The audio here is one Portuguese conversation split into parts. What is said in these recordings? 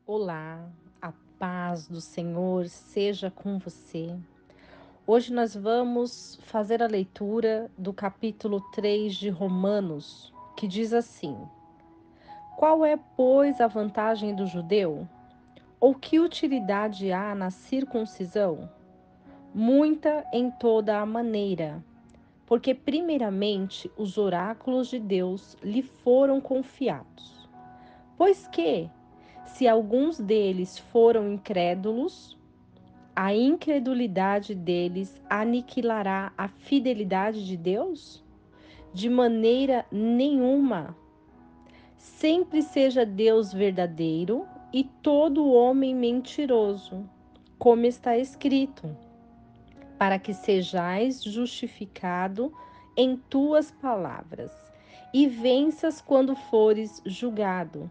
Olá, a paz do Senhor seja com você. Hoje nós vamos fazer a leitura do capítulo 3 de Romanos, que diz assim: Qual é, pois, a vantagem do judeu? Ou que utilidade há na circuncisão? Muita em toda a maneira, porque primeiramente os oráculos de Deus lhe foram confiados. Pois que, se alguns deles foram incrédulos, a incredulidade deles aniquilará a fidelidade de Deus? De maneira nenhuma. Sempre seja Deus verdadeiro e todo homem mentiroso, como está escrito, para que sejais justificado em tuas palavras e venças quando fores julgado.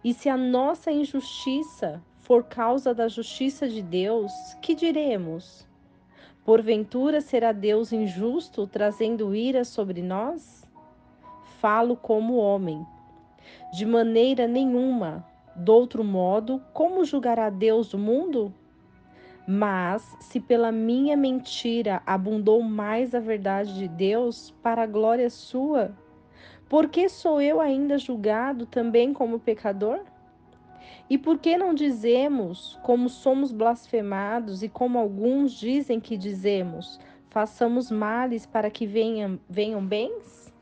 E se a nossa injustiça for causa da justiça de Deus, que diremos? Porventura será Deus injusto, trazendo ira sobre nós? Falo como homem. De maneira nenhuma. Do outro modo, como julgará Deus o mundo? Mas, se pela minha mentira abundou mais a verdade de Deus, para a glória sua, por que sou eu ainda julgado também como pecador? E por que não dizemos, como somos blasfemados e como alguns dizem que dizemos, façamos males para que venham bens?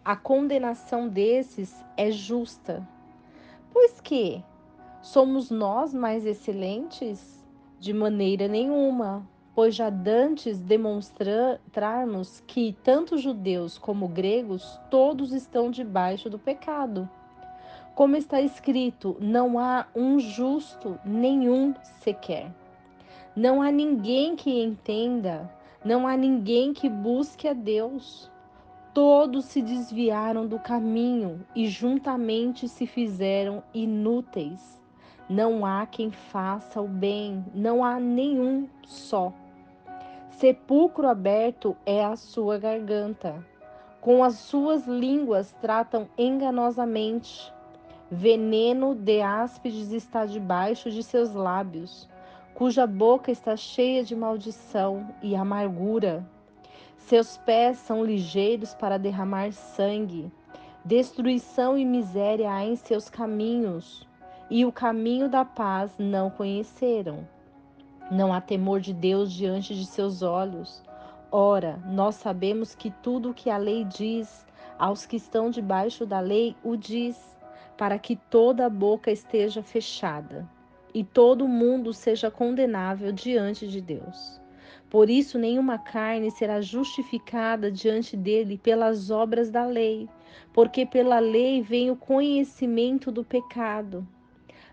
A condenação desses é justa. Pois que somos nós mais excelentes? De maneira nenhuma, pois já dantes demonstrarmos que tanto judeus como gregos todos estão debaixo do pecado. Como está escrito, não há um justo nenhum sequer. Não há ninguém que entenda, não há ninguém que busque a Deus. Todos se desviaram do caminho e juntamente se fizeram inúteis. Não há quem faça o bem, não há nenhum só. Sepulcro aberto é a sua garganta. Com as suas línguas tratam enganosamente. Veneno de áspides está debaixo de seus lábios, cuja boca está cheia de maldição e amargura. Seus pés são ligeiros para derramar sangue. Destruição e miséria há em seus caminhos, e o caminho da paz não conheceram. Não há temor de Deus diante de seus olhos. Ora, nós sabemos que tudo o que a lei diz, aos que estão debaixo da lei, o diz, para que toda a boca esteja fechada e todo mundo seja condenável diante de Deus. Por isso, nenhuma carne será justificada diante dele pelas obras da lei, porque pela lei vem o conhecimento do pecado.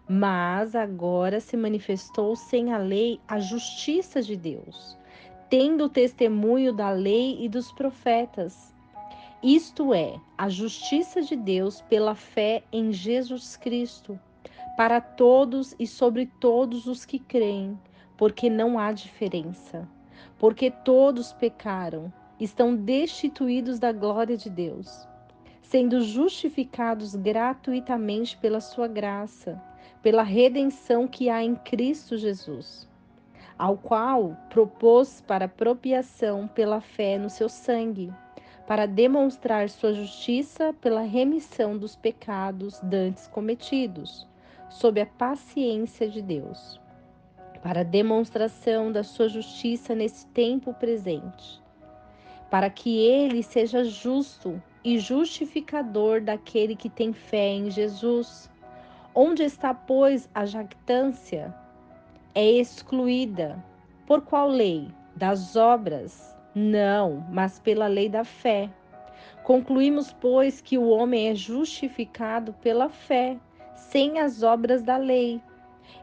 Mas agora se manifestou sem a lei a justiça de Deus, tendo o testemunho da lei e dos profetas. Isto é, a justiça de Deus pela fé em Jesus Cristo, para todos e sobre todos os que creem, porque não há diferença. Porque todos pecaram, estão destituídos da glória de Deus, sendo justificados gratuitamente pela sua graça, pela redenção que há em Cristo Jesus, ao qual propôs para propiação pela fé no seu sangue, para demonstrar sua justiça pela remissão dos pecados dantes cometidos, sob a paciência de Deus, para demonstração da sua justiça nesse tempo presente, para que ele seja justo e justificador daquele que tem fé em Jesus. Onde está, pois, a jactância? É excluída. Por qual lei? Das obras? Não, mas pela lei da fé. Concluímos, pois, que o homem é justificado pela fé, sem as obras da lei.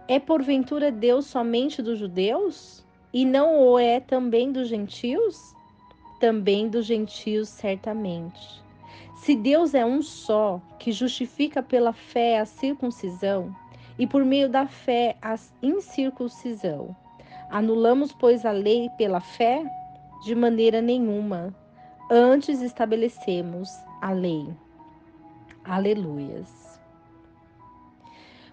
É porventura Deus somente dos judeus? E não o é também dos gentios? Também dos gentios, certamente. Se Deus é um só, que justifica pela fé a circuncisão, e por meio da fé a incircuncisão, anulamos, pois, a lei pela fé? De maneira nenhuma. Antes estabelecemos a lei. Aleluias.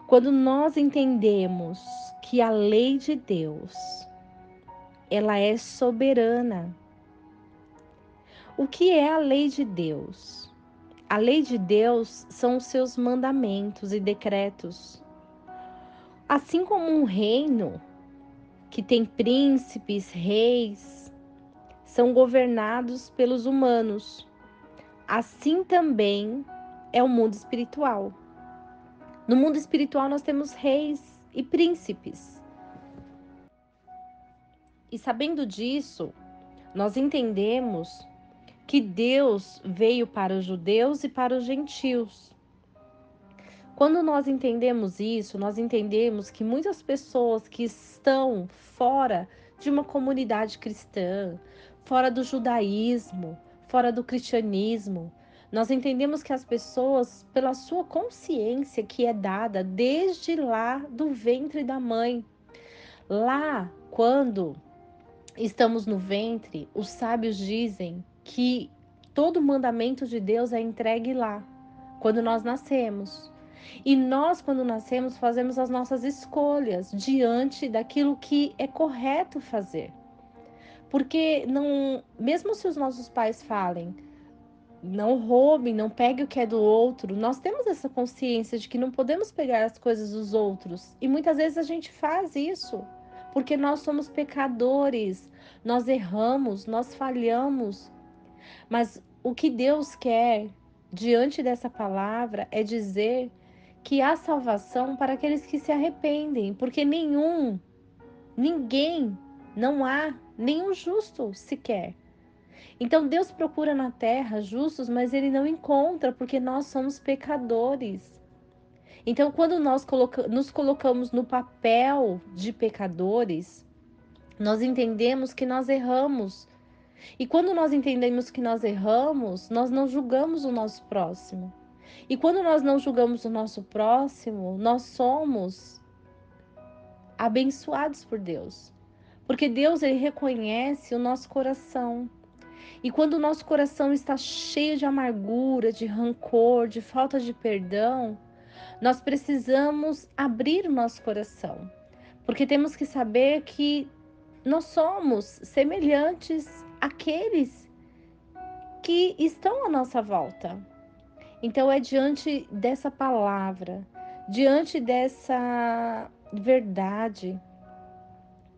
Quando nós entendemos que a lei de Deus, ela é soberana. O que é a lei de Deus? A lei de Deus são os seus mandamentos e decretos. Assim como um reino que tem príncipes, reis, são governados pelos humanos, assim também é o mundo espiritual. No mundo espiritual nós temos reis e príncipes. E sabendo disso, nós entendemos que Deus veio para os judeus e para os gentios. Quando nós entendemos isso, nós entendemos que muitas pessoas que estão fora de uma comunidade cristã, fora do judaísmo, fora do cristianismo, nós entendemos que as pessoas, pela sua consciência que é dada desde lá do ventre da mãe, lá quando estamos no ventre, os sábios dizem que todo mandamento de Deus é entregue lá, quando nós nascemos. E nós, quando nascemos, fazemos as nossas escolhas diante daquilo que é correto fazer. Porque não, mesmo se os nossos pais falem, não roubem, não pegue o que é do outro, nós temos essa consciência de que não podemos pegar as coisas dos outros. E muitas vezes a gente faz isso, porque nós somos pecadores, nós erramos, nós falhamos. Mas o que Deus quer diante dessa palavra é dizer que há salvação para aqueles que se arrependem, porque ninguém, não há nenhum justo sequer. Então Deus procura na terra justos, mas ele não encontra, porque nós somos pecadores. Então, quando nós nos colocamos no papel de pecadores, nós entendemos que nós erramos. E quando nós entendemos que nós erramos, nós não julgamos o nosso próximo. E quando nós não julgamos o nosso próximo, nós somos abençoados por Deus. Porque Deus, ele reconhece o nosso coração. E quando o nosso coração está cheio de amargura, de rancor, de falta de perdão, nós precisamos abrir o nosso coração. Porque temos que saber que nós somos semelhantes àqueles que estão à nossa volta. Então é diante dessa palavra, diante dessa verdade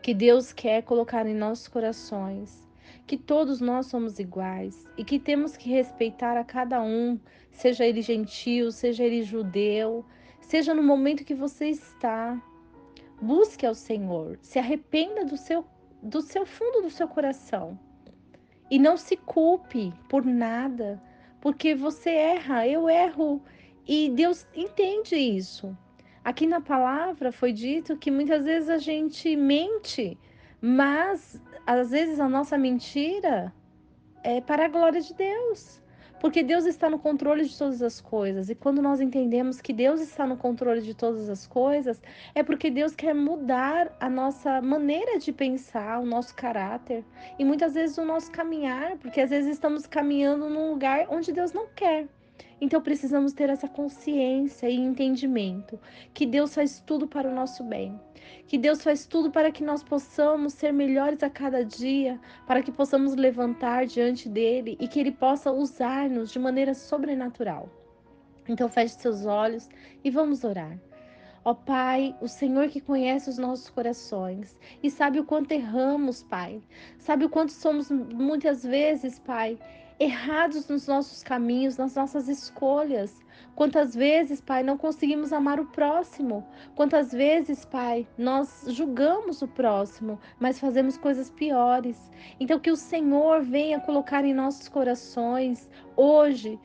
que Deus quer colocar em nossos corações, que todos nós somos iguais e que temos que respeitar a cada um, seja ele gentil, seja ele judeu, seja no momento que você está. Busque ao Senhor, se arrependa do seu fundo do seu coração e não se culpe por nada, porque você erra, eu erro, e Deus entende isso. Aqui na palavra foi dito que muitas vezes a gente mente, mas às vezes a nossa mentira é para a glória de Deus. Porque Deus está no controle de todas as coisas. E quando nós entendemos que Deus está no controle de todas as coisas, é porque Deus quer mudar a nossa maneira de pensar, o nosso caráter. E muitas vezes o nosso caminhar, porque às vezes estamos caminhando num lugar onde Deus não quer. Então precisamos ter essa consciência e entendimento que Deus faz tudo para o nosso bem, que Deus faz tudo para que nós possamos ser melhores a cada dia, para que possamos levantar diante dele e que ele possa usar-nos de maneira sobrenatural. Então feche seus olhos e vamos orar. Ó Pai, o Senhor que conhece os nossos corações e sabe o quanto erramos, Pai. Sabe o quanto somos muitas vezes, Pai, errados nos nossos caminhos, nas nossas escolhas. Quantas vezes, Pai, não conseguimos amar o próximo. Quantas vezes, Pai, nós julgamos o próximo, mas fazemos coisas piores. Então que o Senhor venha colocar em nossos corações hoje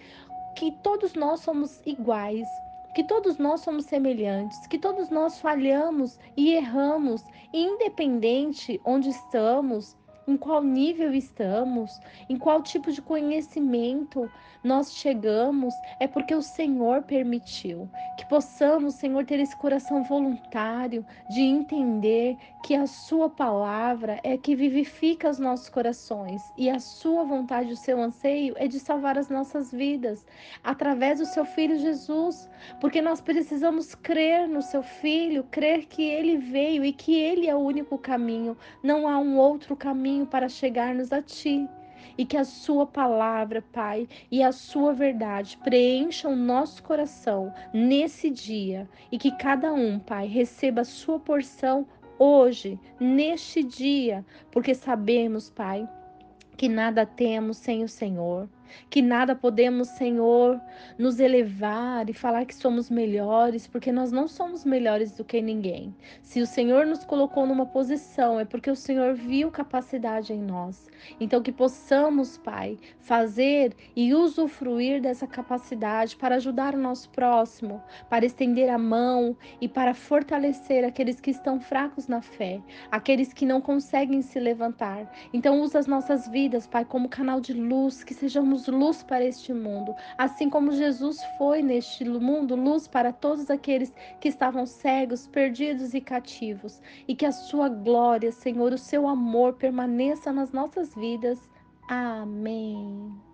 que todos nós somos iguais, que todos nós somos semelhantes, que todos nós falhamos e erramos, e independente onde estamos, em qual nível estamos, em qual tipo de conhecimento nós chegamos, é porque o Senhor permitiu. Que possamos, Senhor, ter esse coração voluntário de entender que a Sua palavra é que vivifica os nossos corações e a Sua vontade, o seu anseio é de salvar as nossas vidas através do Seu Filho Jesus, porque nós precisamos crer no Seu Filho, crer que Ele veio e que Ele é o único caminho, não há um outro caminho para chegarmos a Ti. E que a Sua palavra, Pai, e a Sua verdade preencham o nosso coração nesse dia. E que cada um, Pai, receba a sua porção hoje, neste dia. Porque sabemos, Pai, que nada temos sem o Senhor, que nada podemos, Senhor, nos elevar e falar que somos melhores, porque nós não somos melhores do que ninguém. Se o Senhor nos colocou numa posição, é porque o Senhor viu capacidade em nós. Então, que possamos, Pai, fazer e usufruir dessa capacidade para ajudar o nosso próximo, para estender a mão e para fortalecer aqueles que estão fracos na fé, aqueles que não conseguem se levantar. Então, usa as nossas vidas, Pai, como canal de luz, que sejamos luz para este mundo. Assim como Jesus foi neste mundo, luz para todos aqueles que estavam cegos, perdidos e cativos. E que a sua glória, Senhor, o seu amor permaneça nas nossas vidas. Amém.